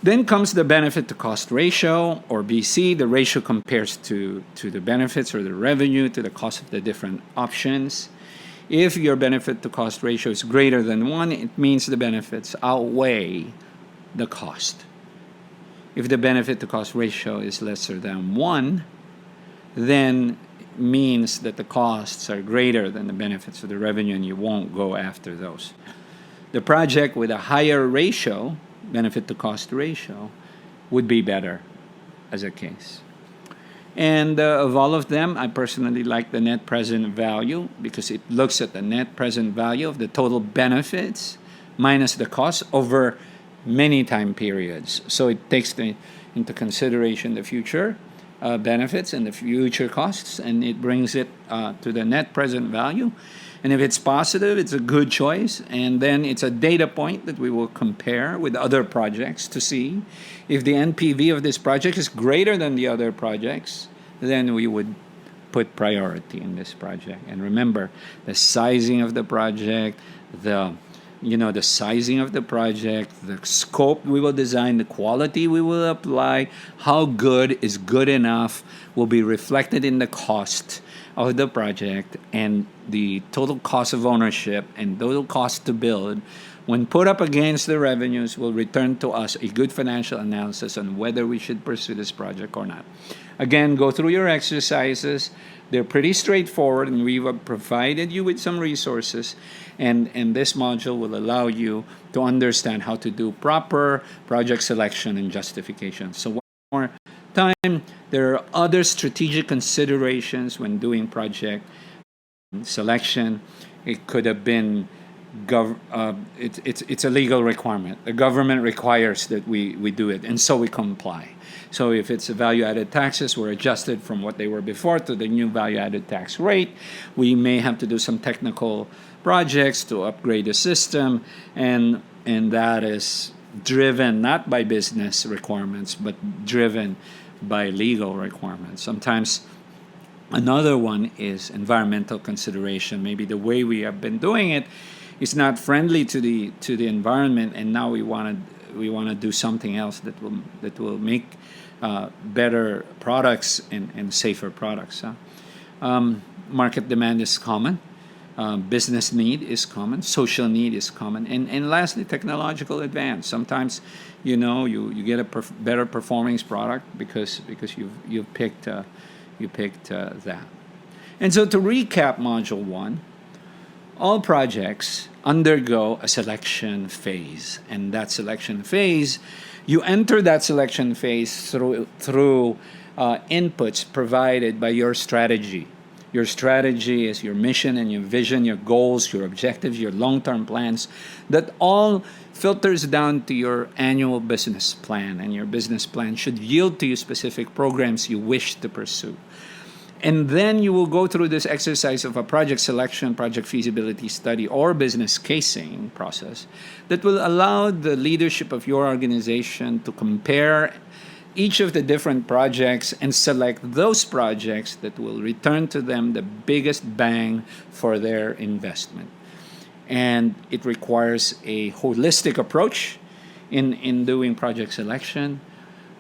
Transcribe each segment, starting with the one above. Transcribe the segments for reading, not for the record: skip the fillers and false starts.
Then comes the benefit to cost ratio, or BC. The ratio compares to the benefits or the revenue to the cost of the different options. If your benefit to cost ratio is greater than 1, it means the benefits outweigh the cost. If the benefit to cost ratio is lesser than 1, then it means that the costs are greater than the benefits of the revenue and you won't go after those. The project with a higher ratio, benefit to cost ratio, would be better as a case. And of all of them, I personally like the net present value because it looks at the net present value of the total benefits minus the cost over many time periods. So it takes into consideration the future benefits and the future costs, and it brings it to the net present value. And if it's positive, it's a good choice. And then it's a data point that we will compare with other projects to see if the NPV of this project is greater than the other projects, then we would put priority in this project. And remember, the sizing of the project, the sizing of the project, the scope we will design, the quality we will apply, how good is good enough will be reflected in the cost of the project, and the total cost of ownership and total cost to build, when put up against the revenues, will return to us a good financial analysis on whether we should pursue this project or not. Again, go through your exercises. They're pretty straightforward, and we've provided you with some resources. And this module will allow you to understand how to do proper project selection and justification. So one more time, there are other strategic considerations when doing project selection. It could have been it's a legal requirement. The government requires that we do it, and so we comply. So if it's a value-added taxes, we're adjusted from what they were before to the new value-added tax rate. We may have to do some technical projects to upgrade the system, and that is driven not by business requirements, but driven by legal requirements. Sometimes another one is environmental consideration. Maybe the way we have been doing it is not friendly to the environment, and now we want to do something else that will make better products and safer products. Market demand is common. Business need is common. Social need is common. And lastly, technological advance. Sometimes, you get a better performing product because you picked that. And so to recap Module 1, all projects undergo a selection phase. And that selection phase, you enter that selection phase through inputs provided by your strategy. Your strategy is your mission and your vision, your goals, your objectives, your long-term plans. That all filters down to your annual business plan. And your business plan should yield to you specific programs you wish to pursue. And then you will go through this exercise of a project selection, project feasibility study, or business casing process that will allow the leadership of your organization to compare each of the different projects and select those projects that will return to them the biggest bang for their investment. And it requires a holistic approach in doing project selection.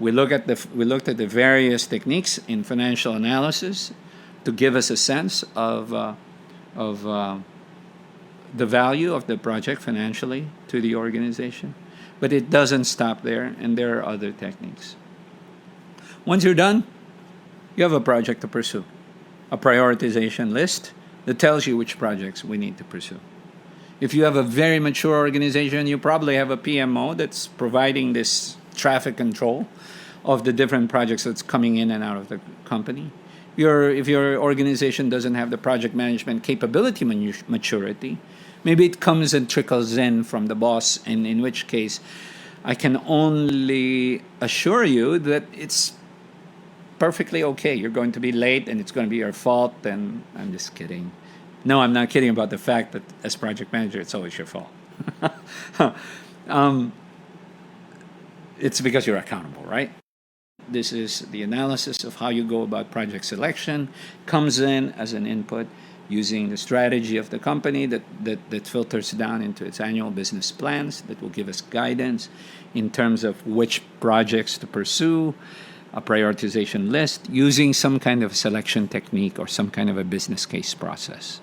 We looked at the various techniques in financial analysis to give us a sense of the value of the project financially to the organization. But it doesn't stop there, and there are other techniques. Once you're done, you have a project to pursue, a prioritization list that tells you which projects we need to pursue. If you have a very mature organization, you probably have a PMO that's providing this traffic control of the different projects that's coming in and out of the company. If your organization doesn't have the project management capability maturity, maybe it comes and trickles in from the boss, and in which case I can only assure you that it's perfectly okay. You're going to be late and it's going to be your fault, and I'm just kidding. No, I'm not kidding about the fact that as project manager, it's always your fault. It's because you're accountable, right? This is the analysis of how you go about project selection, comes in as an input. using the strategy of the company that filters down into its annual business plans that will give us guidance in terms of which projects to pursue, a prioritization list, using some kind of selection technique or some kind of a business case process.